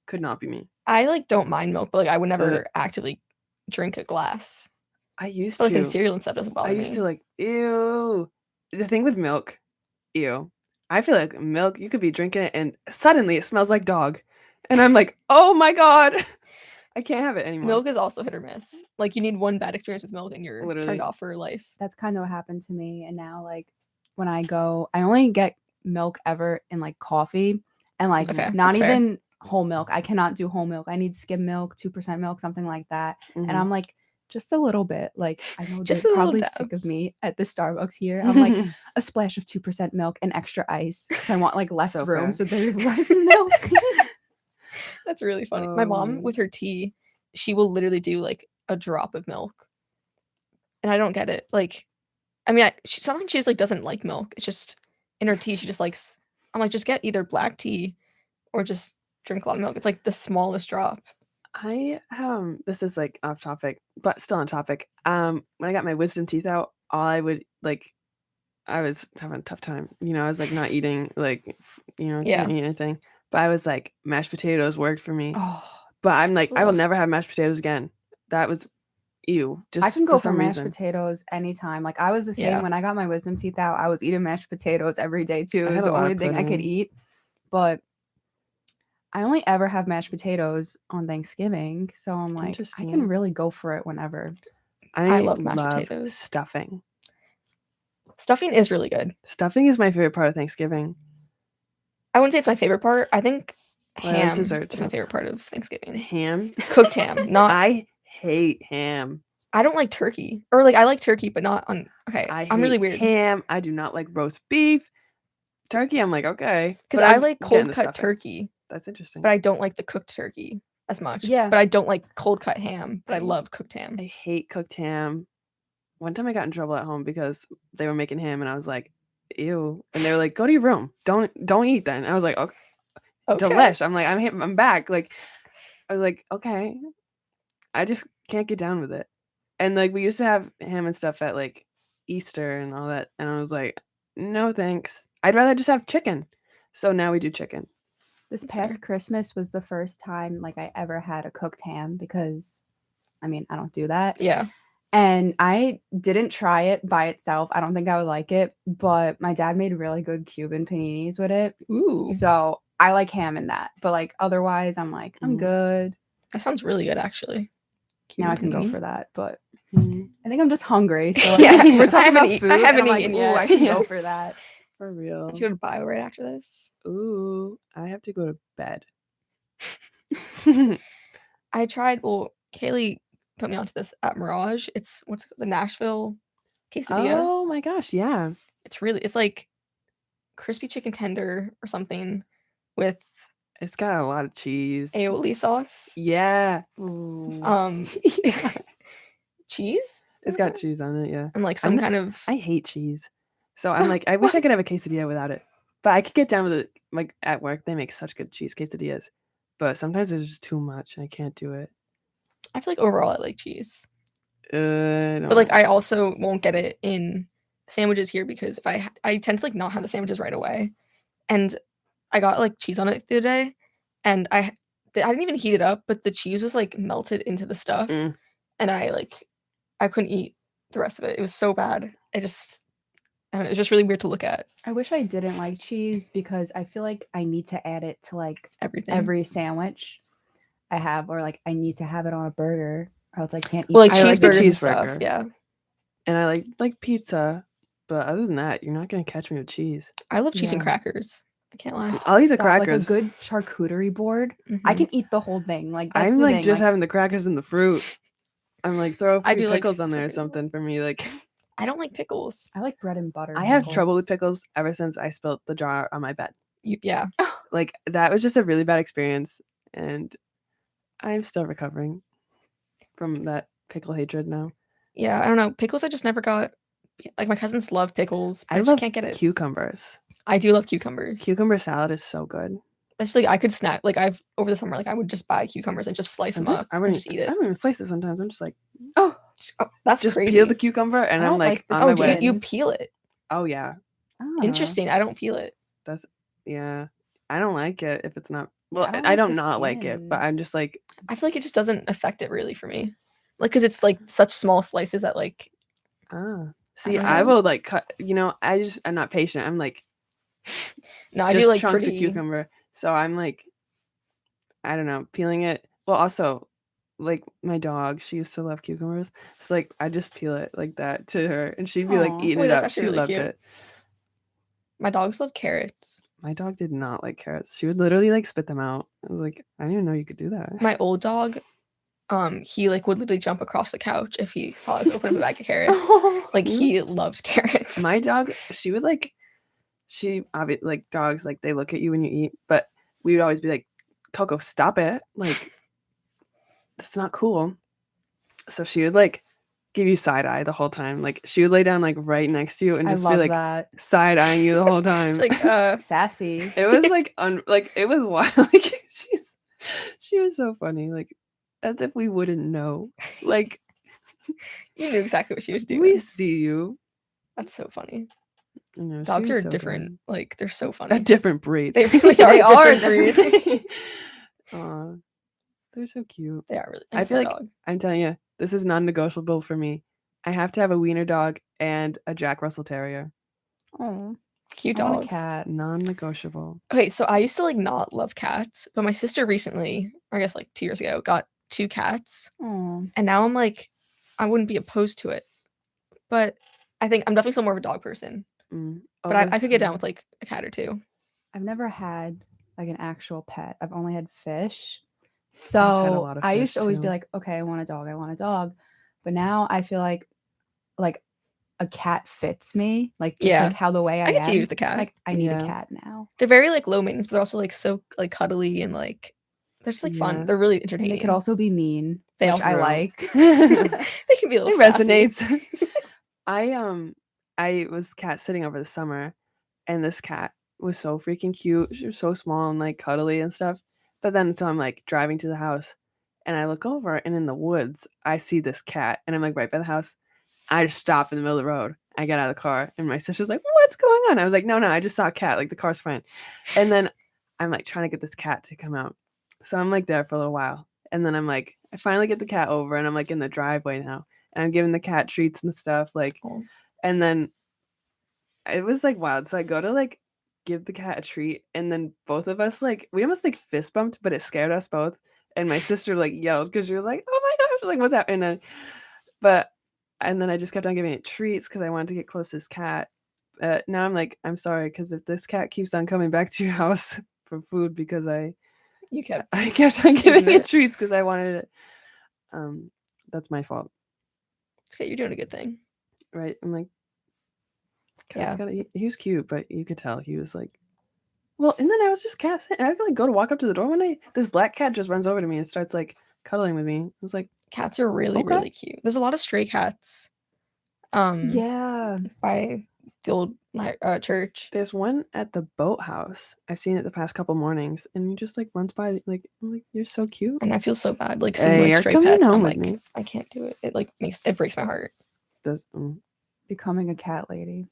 A: Could not be me.
B: I like don't mind milk, but like I would never actively drink a glass.
A: I used
B: But like in
A: to.
B: cereal and stuff doesn't bother
A: I used
B: me.
A: to like, ew. The thing with milk, ew. I feel like milk, you could be drinking it and suddenly it smells like dog. And I'm like, oh my God. I can't have it anymore.
B: Milk is also hit or miss. Like you need one bad experience with milk and you're
A: Literally.
B: turned off for life.
C: That's kind of what happened to me. And now, like, when I go, I only get milk ever in like coffee and like
B: Okay,
C: not
B: that's fair.
C: even whole milk. I cannot do whole milk. I need skim milk, 2% milk, something like that.
A: Mhm.
C: And I'm like Just a little bit. Like, I know
B: Just
C: they're
B: a little
C: probably
B: dab.
C: sick of me at the Starbucks here. I'm like, a splash of 2% milk and extra ice because I want like less
A: So
C: room,
A: fair.
C: so there's less milk.
B: That's really funny. My
A: Oh,
B: mom
A: man.
B: with her tea, she will literally do like a drop of milk. And I don't get it. Like, I mean, sometimes she just like doesn't like milk. It's just in her tea, she just likes. I'm like, just get either black tea or just drink a lot of milk. It's like the smallest drop.
A: This is like off topic, but still on topic. When I got my wisdom teeth out, all I would like, I was having a tough time. You know, I was like not eating, like,
B: Yeah.
A: couldn't eat anything. But I was like, mashed potatoes worked for me.
C: Oh,
A: But I'm like, I will
B: Ugh.
A: never have mashed potatoes again. That was ew. Just
C: I can
A: for
C: go for
A: some
C: mashed
A: reason.
C: potatoes anytime. Like, I was the same
B: Yeah.
C: when I got my wisdom teeth out. I was eating mashed potatoes every day too.
A: I
C: It
A: had
C: was
A: a
C: the
A: lot
C: only
A: of
C: thing I could
A: pudding.
C: eat. But I only ever have mashed potatoes on Thanksgiving, so I'm like, I
A: Interesting.
C: can really go for it whenever.
B: I love mashed
A: love
B: potatoes.
A: stuffing.
B: Stuffing is really good.
A: Stuffing is my favorite part of Thanksgiving.
B: I wouldn't say it's my favorite part. I think
A: Well, I like
B: ham
A: dessert
B: is my
A: too.
B: favorite part of Thanksgiving.
A: Ham.
B: Cooked ham, not.
A: I hate ham.
B: I don't like turkey, or like I like turkey, but not on. Okay, I'm really
A: hate
B: weird
A: ham. I do not like roast beef. Turkey, I'm like, okay.
B: because
A: But
B: I
A: I'm
B: like
A: getting
B: cold
A: to
B: cut
A: stuffing.
B: turkey,
A: That's interesting.
B: but I don't like the cooked turkey as much.
C: Yeah.
B: But I don't like cold cut ham, but I love cooked ham.
A: I hate cooked ham. One time I got in trouble at home because they were making ham and I was like, ew. And they were like, go to your room. Don't eat then. I was like, okay.
B: Okay.
A: Delish. I'm like, I'm back. Like, I was like, okay. I just can't get down with it. And like we used to have ham and stuff at like Easter and all that. And I was like, no thanks. I'd rather just have chicken. So now we do chicken.
C: This
B: That's
C: past
B: fair.
C: Christmas was the first time like I ever had a cooked ham because I mean, I don't do that.
B: Yeah.
C: And I didn't try it by itself. I don't think I would like it, but my dad made really good Cuban paninis with it.
B: Ooh,
C: So I like ham in that. But like otherwise, I'm like, I'm
A: Mhm.
C: good.
B: that sounds really good actually.
C: Now I
B: Cuban
C: can go
B: panini.
C: for that. But
A: Mhm.
C: I think I'm just hungry. So
B: Yeah,
C: like, we're
B: I
C: talking
B: haven't
C: about
B: eat-
C: food.
B: I
C: and
B: haven't
C: I'm like,
B: eaten
C: ooh,
B: yet.
C: I can
A: Yeah.
C: go for that.
A: For real.
B: Let's go to bio right after this.
A: Ooh, I have to go to bed.
B: I tried. Well, Kaylee put me onto this at Mirage. It's what's it called? The Nashville quesadilla.
A: Oh my gosh, yeah.
B: It's like crispy chicken tender or something with
A: It's got a lot of cheese.
B: aioli sauce.
A: Yeah. Ooh. Yeah.
B: Cheese.
A: It's
B: Is
A: got
B: it?
A: cheese on it, yeah.
B: And like some
A: I'm-
B: kind of.
A: I hate cheese. So I'm like, I wish I could have a quesadilla without it. But I could get down with it. Like at work, they make such good cheese quesadillas. But sometimes there's just too much. I can't do it.
B: I feel like overall I like cheese,
A: No.
B: but like I also won't get it in sandwiches here because if I tend to like not have the sandwiches right away, and I got like cheese on it the other day, and I didn't even heat it up, but the cheese was like melted into the stuff,
A: Mm.
B: and I couldn't eat the rest of it. It was so bad. I don't know, it was just really weird to look at
C: I wish I didn't like cheese because I feel like I need to add it to like
B: everything.
C: every sandwich I have, or like I need to have it on a burger, or else I can't eat.
B: Well, like
A: I like the
B: cheeseburgers and stuff.
A: cheeseburger.
B: Yeah,
A: And I like pizza. But other than that, you're not gonna catch me with cheese.
B: I love cheese and
C: Yeah.
B: crackers. I can't lie.
A: I'll eat the
C: Stop,
A: crackers.
C: Like a good charcuterie board. I
B: Mhm.
C: can eat the whole thing. Like that's
A: I'm
C: the
A: like
C: thing.
A: just
C: like,
A: having the crackers and the fruit. I'm like throw a
B: I
A: few
B: do like
A: pickles on there or
B: crackers.
A: something for me. Like
B: I don't like pickles.
C: I like bread and butter.
A: I have trouble with
C: pickles.
A: pickles ever since I spilled the jar on my bed.
B: Yeah.
A: Like that was just a really bad experience, and I'm still recovering from that pickle hatred now.
B: Yeah, I don't know. Pickles I just never got. Like my cousins love pickles. I,
A: I
B: just
A: love
B: can't get it.
A: cucumbers.
B: I do love cucumbers.
A: Cucumber salad is so good.
B: Especially I could snack like I've over the summer like I would just buy cucumbers and just slice them
A: Sometimes
B: up
A: I
B: and
A: wouldn't
B: just eat
A: I
B: it.
A: don't even slice it sometimes. I'm just like
C: Oh,
B: That's
A: just
B: crazy.
A: peel the cucumber and
C: I
A: I'm
C: don't
A: like
C: like the
A: on
B: Oh,
A: my
B: do
A: way.
B: you peel it?
A: Oh yeah.
C: ah.
B: Interesting. I don't peel it.
A: That's yeah. I don't like it if it's not well,
C: I don't
A: I
C: like
A: don't
C: the
A: not like it, but
C: skin.
A: I'm just like
B: I feel like it just doesn't affect it really for me. Like because it's like such small slices that like
A: see,
B: don't
A: I
B: know.
A: will like cut I'm not patient. I'm like
B: no, I
A: just
B: do like
A: chunks
B: pretty.
A: of cucumber. So I'm like I don't know, peeling it. Well, also like my dog, she used to love cucumbers. It's like I just peel it like that to her and she'd be like
C: Aw.
A: eating
B: Wait,
A: it
B: that's
A: up.
B: actually
A: She
B: really
A: loved
B: cute.
A: it.
B: My dogs love carrots.
A: My dog did not like carrots. She would literally like spit them out. I was like, I didn't even know you could do that.
B: My old dog, he like would literally jump across the couch if he saw us open up a bag of carrots. Like he loved carrots.
A: My dog, she would like, like dogs, like they look at you when you eat, but we would always be like, Coco, stop it. Like, that's not cool. So she would like give you side eye the whole time. Like she would lay down like right next to you and
C: I
A: just
C: love
A: be like
C: that.
A: side eyeing you the whole time.
B: It's like
C: Sassy.
A: It was like like it was wild. Like she was so funny. Like as if we wouldn't know. Like
B: you knew exactly what she was doing.
A: we see you.
B: That's so funny.
A: You know, she
B: Dogs
A: was
B: are
A: so
B: different.
A: good.
B: Like they're so
A: A
B: funny.
A: different breed.
B: They really
C: They
B: are.
C: are
B: a different
C: different
B: breed.
A: Aw, they're so cute.
B: They are really.
A: I feel like I'm telling you, this is non-negotiable for me. I have to have a wiener dog and a Jack Russell Terrier.
C: Oh,
B: cute
C: I want
B: dogs.
C: a cat.
A: Non-negotiable.
B: Okay, so I used to like not love cats, but my sister recently, or I guess like 2 years ago, got 2 cats,
C: Oh,
B: and now I'm like, I wouldn't be opposed to it, but I think I'm definitely still more of a dog person.
A: Mm.
B: But I could get down with like a cat or 2.
C: I've never had like an actual pet. I've only had fish.
A: had a
C: So
A: lot of
C: I used
A: fish,
C: to always be
A: too.
C: like, okay, I want a dog. I want a dog. But now I feel like a cat fits me. Like just
B: Yeah.
C: like how the way I
B: I could see
C: am.
B: you with the cat.
C: Like I need
A: Yeah.
C: a cat now.
B: They're very like low maintenance, but they're also like so like cuddly and like they're just like
A: Yeah.
B: fun. They're really
C: And
B: entertaining.
C: they could also be mean.
B: They
C: which
B: also
C: I
A: True.
C: like.
B: they can be a little
A: It
B: sassy.
A: resonates. I was cat sitting over the summer, and this cat was so freaking cute. She was so small and like cuddly and stuff. But then so I'm like driving to the house, and I look over, and in the woods I see this cat, and I'm like right by the house. I just stop in the middle of the road. I get out of the car, and my sister's like, "What's going on?" I was like, "No, I just saw a cat. Like the car's fine." And then I'm like trying to get this cat to come out. So I'm like there for a little while, and then I'm like, I finally get the cat over, and I'm like in the driveway now, and I'm giving the cat treats and stuff, like,
B: Oh.
A: and then it was like wild. So I go to like give the cat a treat, and then both of us like we almost like fist bumped, but it scared us both. And my sister like yelled because she was like, "Oh my gosh, like what's happening?" And then I just kept on giving it treats because I wanted to get close to this cat. Now I'm like, I'm sorry, because if this cat keeps on coming back to your house for food because
B: You kept
A: I kept on giving
B: Giving
A: it
B: it.
A: treats because I wanted it. That's my fault,
B: it's okay, you're doing a good thing.
A: right? I'm like,
B: Yeah.
A: he was cute, but you could tell he was like, well. And then I was just cat sitting. I could like go to walk up to the door one night. This black cat just runs over to me and starts like cuddling with me. I was like,
B: Cats are really,
A: Okay.
B: really cute. There's a lot of stray cats.
C: Yeah.
B: By the old church.
A: there's one at the boathouse. I've seen it the past couple mornings, and he just like runs by. Like, I'm like, you're so cute.
B: And I feel so bad. Like seeing
A: Hey,
B: like
A: you're
B: stray
A: coming
B: pets.
A: home
B: I'm
A: with
B: like,
A: me.
B: I can't do it. It like breaks my heart.
C: Becoming a cat lady.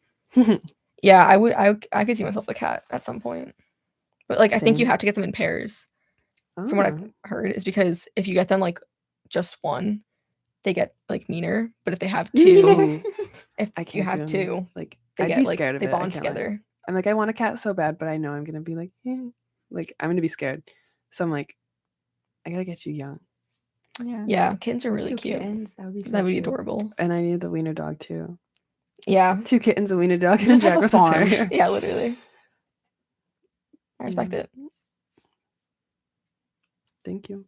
B: Yeah, I could see myself the cat at some point. But like I think you
A: Same.
B: have to get them in pairs. From what I've heard, is because if you get them like just one, they get like meaner. But if they have two,
A: Ooh,
B: if
A: I
B: you
A: can't
B: have
A: do them.
B: two,
A: Like,
B: they
A: I'd
B: get
A: be
B: like
A: scared of
B: they
A: it. I
B: bond
A: can't lie.
B: together.
A: I'm like, I want a cat so bad, but I know I'm gonna be like, like I'm gonna be scared. So I'm like, I gotta get you young,
C: Yeah.
B: Yeah, kittens are
C: Or
B: really
C: 2
B: cute.
C: kittens. That would be so
B: That would be
C: cute.
B: adorable.
A: and I need the wiener dog too.
B: Yeah.
A: 2 kittens, a wiener dog, and a
C: Just have
A: Jack
C: a
A: Russell
C: farm.
A: Terrier.
B: Yeah, literally. I respect
A: Yeah.
B: it.
A: Thank you.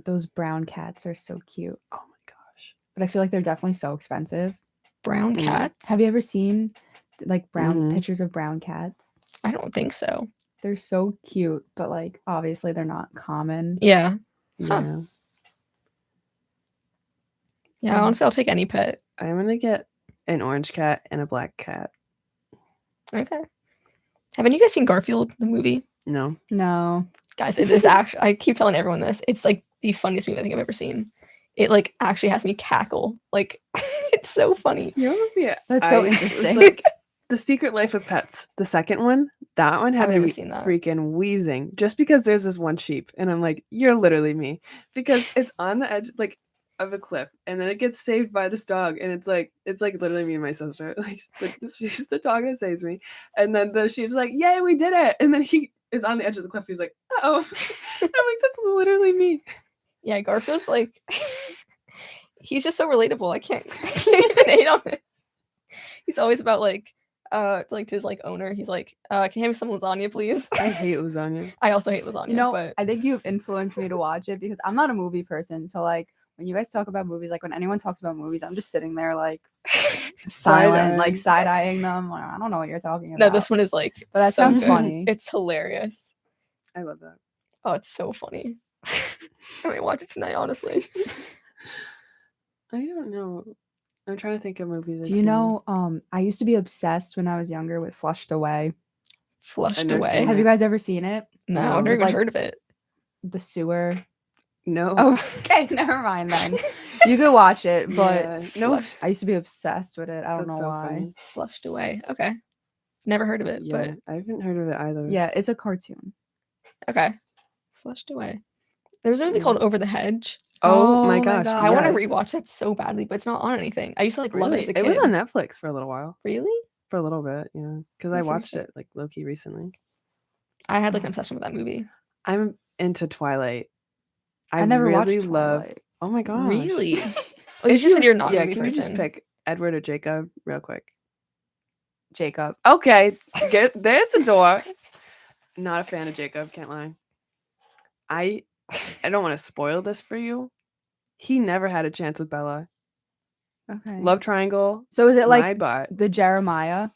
C: Those brown cats are so cute.
A: Oh my gosh.
C: But I feel like they're definitely so expensive.
B: Brown
A: Mm.
B: cats?
C: Have you ever seen like brown
A: Mhm.
C: pictures of brown cats?
B: I don't think so.
C: They're so cute, but like obviously they're not common.
B: Yeah. Huh.
A: Yeah.
B: Yeah,
C: Mm.
B: honestly, I'll take any pet.
A: I'm gonna get an orange cat and a black cat.
B: Okay. Haven't you guys seen Garfield, the movie?
A: No.
C: No.
B: Guys, it is actually, I keep telling everyone this. It's like the funniest movie I think I've ever seen. It like actually has me cackle. Like, it's so funny.
A: You know what movie
C: That's so
A: it was,
C: interesting.
A: like, The Secret Life of Pets. The second one, that one had
B: I've
A: me
B: never seen that.
A: freaking wheezing just because there's this one sheep, and I'm like, you're literally me, because it's on the edge like of a cliff, and then it gets saved by this dog, and it's like literally me and my sister. Like she's the dog that saves me, and then the sheep's like, yay, we did it, and then he is on the edge of the cliff. He's like, oh, I'm like, that's literally me.
B: Yeah, Garfield's like, he's just so relatable. I can't even hate on it. He's always about like, like to his like owner. He's like, can you have me some lasagna, please?
A: I hate lasagna.
B: I also hate lasagna,
C: You know,
B: but
C: I think you've influenced me to watch it because I'm not a movie person. So like when you guys talk about movies, like when anyone talks about movies, I'm just sitting there like silent, like
A: Side-eyeing.
C: side-eyeing them. Like, I don't know what you're talking about.
B: no, this one is like
C: But that
B: so
C: sounds
B: good.
C: funny.
B: It's hilarious.
A: I love that.
B: Oh, it's so funny. I might watch it tonight, honestly.
A: I don't know. I'm trying to think of movies.
C: Do you know? I used to be obsessed when I was younger with Flushed Away.
B: Flushed
A: never
B: away.
A: seen
C: Have
A: it.
C: you guys ever seen it?
B: No,
A: No,
B: I've never even
C: like-
B: heard of it.
C: The sewer.
A: No.
C: Oh, okay, never mind then. You could watch it, but
A: Yeah, no.
C: I used to be obsessed with it. I don't
A: That's
C: know
A: so
C: why.
A: funny.
B: Flushed away. Okay. Never heard of it,
A: Yeah, I haven't heard of it either.
C: Yeah, it's a cartoon.
B: but okay. Flushed away. There's a movie called Over the Hedge.
A: Oh,
C: Oh
A: my
C: my
A: gosh.
C: God.
B: I want to
A: yes.
B: rewatch that so badly, but it's not on anything. I used to like love it
A: Really?
B: as a kid.
A: It was on Netflix for a little while.
B: Really?
A: For a little bit, yeah. Because I
B: That's
A: watched
B: interesting.
A: it like low key recently.
B: I had like an obsession with that movie.
A: I'm into Twilight.
C: I never
A: really
C: watched
A: love.
C: Twilight.
A: Oh my gosh.
B: Really?
A: Oh,
B: It's just that you're not a
A: Yeah,
B: movie
A: can you just
B: person.
A: pick Edward or Jacob real quick?
C: Jacob.
A: Okay, there's the door. Not a fan of Jacob, can't lie. I don't want to spoil this for you. He never had a chance with Bella.
C: Okay.
A: Love triangle.
C: So is it
A: my
C: like
A: butt.
C: the Jeremiah?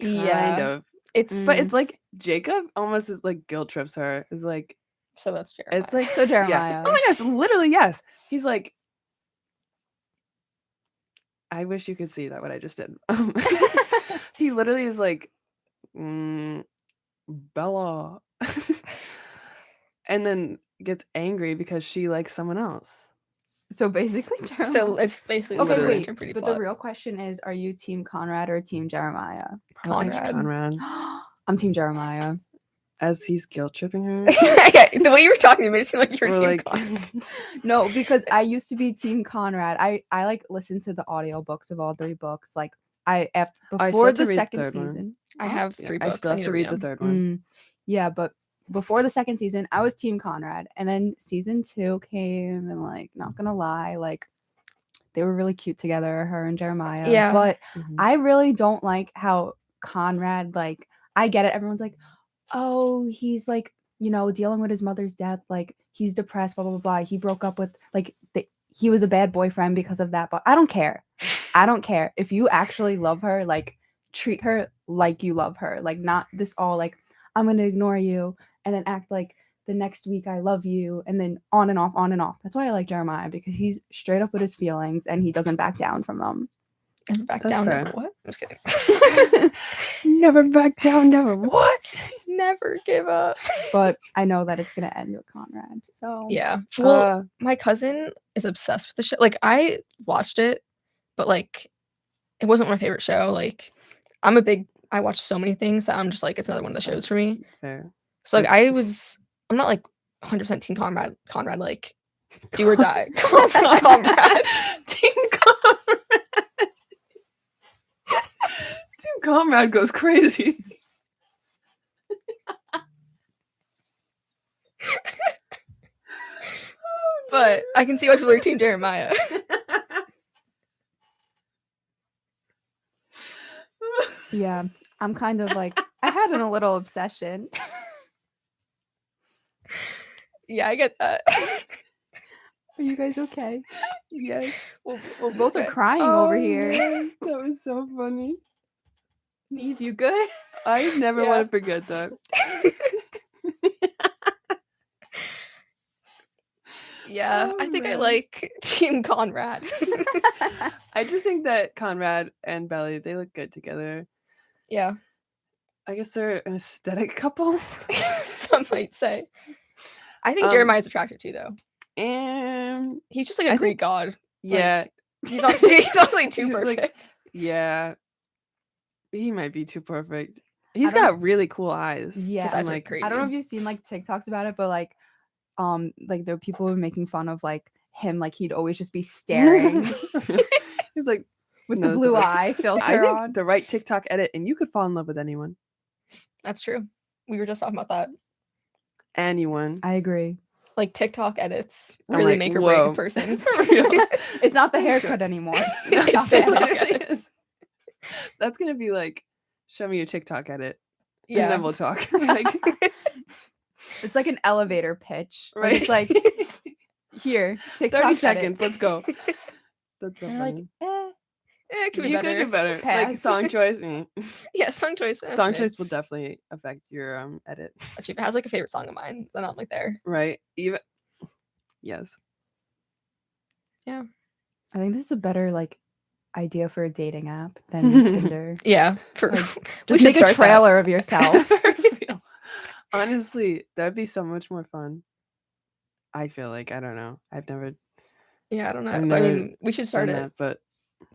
A: Kind of.
B: It's
A: But it's like Jacob almost is like guilt trips her. It's like
B: so that's Jeremiah.
A: it's like
C: So
A: yeah.
C: Jeremiah.
A: Oh my gosh, literally yes. He's like I wish you could see that what I just did. He literally is like Bella. And then gets angry because she likes someone else.
C: So basically Jeremiah.
B: so it's basically
C: okay,
A: literally.
C: wait.
B: and pretty
C: But
B: plot.
C: the real question is, are you team Conrad or team Jeremiah?
A: Probably
B: Conrad.
A: Conrad.
C: I'm team Jeremiah.
A: As he's guilt tripping her.
B: yeah, the way you were talking to me made it seem like you were
A: Or
B: team
A: like
B: Conrad.
C: No, because I used to be team Conrad. I like listened to the audiobooks of all 3 books. Like
A: I
C: before
A: still have to
C: the
A: read the
C: second
A: third one.
C: season.
B: I have
A: Yeah,
B: 3
A: I
B: books.
A: still have
B: need
A: to read the
B: them.
A: third one.
C: Yeah, but before the second season, I was team Conrad, and then season 2 came, and like, not gonna lie, like they were really cute together, her and Jeremiah.
B: Yeah.
C: But
A: Mhm.
C: I really don't like how Conrad, like, I get it. Everyone's like, oh, he's like, you know, dealing with his mother's death. Like, he's depressed, blah, blah, blah. He broke up with, like, he was a bad boyfriend because of that. But I don't care. I don't care. If you actually love her, like, treat her like you love her. Like, not this all, like, I'm going to ignore you and then act like the next week I love you and then on and off, on and off. That's why I like Jeremiah, because he's straight up with his feelings and he doesn't back down from them.
B: Never back
A: That's
B: down.
A: fair.
B: Never what? I'm just kidding.
A: Never back down, never what?
B: Never give up.
C: But I know that it's going to end with Conrad. So
B: Yeah. Well,
A: Uh,
B: my cousin is obsessed with the show. Like, I watched it, but like, it wasn't my favorite show. Like, I watch so many things that I'm just like, it's another one of the shows for me.
A: fair.
B: So like,
A: It's-
B: I'm not like 100% team Conrad, like, do or die. Conrad.
A: Team Comrade. Team Comrade goes crazy.
B: But I can see why people are team Jeremiah.
C: yeah, I'm kind of like, I had a little obsession.
B: Yeah, I get that.
C: Are you guys okay?
A: Yes.
C: We're both are
B: okay.
C: crying over
A: Oh,
C: here.
A: man, that was so funny.
C: Neve, you good?
A: I never
B: Yeah.
A: want to forget that.
B: Yeah,
A: Oh,
B: I think I
A: man.
B: like team Conrad.
A: I just think that Conrad and Belly, they look good together.
B: Yeah,
A: I guess they're an aesthetic couple.
B: some might say. I think
A: Um,
B: Jeremiah's attractive too, though.
A: And
B: He's just like a
A: I
B: Greek
A: think-
B: god.
A: yeah,
B: He's honestly too
A: He's, like,
B: perfect.
A: yeah. He might be too perfect. He's
C: don't-
A: got really cool eyes.
C: Yeah.
B: His
A: I'm
B: eyes are
A: like,
B: crazy.
C: I don't know if you've seen like TikToks about it, but like there are people who are making fun of like him, like he'd always just be staring
A: He's like
C: with
A: no,
C: the
A: it's
C: blue
A: like-
C: eye
A: I
C: filter
A: think
C: on.
A: the right TikTok edit, and you could fall in love with anyone.
B: That's true. We were just talking about that.
A: Anyone.
C: I agree.
B: Like TikTok edits
A: I'm
B: really
A: like,
B: make or break
A: whoa.
B: a person.
A: For real.
C: It's not the haircut anymore.
B: It's
C: Not
B: TikTok
C: the haircut.
B: edits.
A: That's gonna be like Show me your TikTok edit. And
B: Yeah.
A: then we'll talk. Like,
C: It's like an elevator pitch. Like,
A: right?
C: it's like, here,
A: 30
C: TikTok edit.
A: seconds. Let's go. That's so
C: And
A: funny.
C: they're like,
B: it could be
A: You
B: better.
A: could do better. Like
C: Pass.
A: song choice.
B: Yeah, song choice.
A: Song
B: mid.
A: choice will definitely affect your edit.
B: Actually, if it has like a favorite song of mine, then I'm like there.
A: Right? Even yes.
C: I think this is a better like idea for a dating app than Tinder.
B: Yeah, for
C: Like,
B: we
C: Just
B: should
C: make a
B: start that.
C: trailer of yourself.
A: Honestly, that'd be so much more fun. I feel like I don't know. I've never
B: Yeah, I don't know.
A: I've
B: I
A: never
B: mean, we should start
A: done
B: it.
A: that, but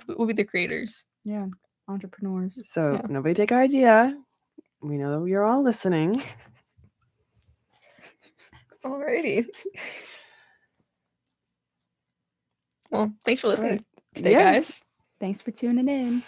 B: We'll be the creators.
C: Yeah, entrepreneurs.
A: so
B: Yeah.
A: nobody take our idea. We know you're all listening.
B: Alrighty. Well, thanks for listening
A: Alright.
B: today,
A: Yeah.
B: guys.
C: Thanks for tuning in.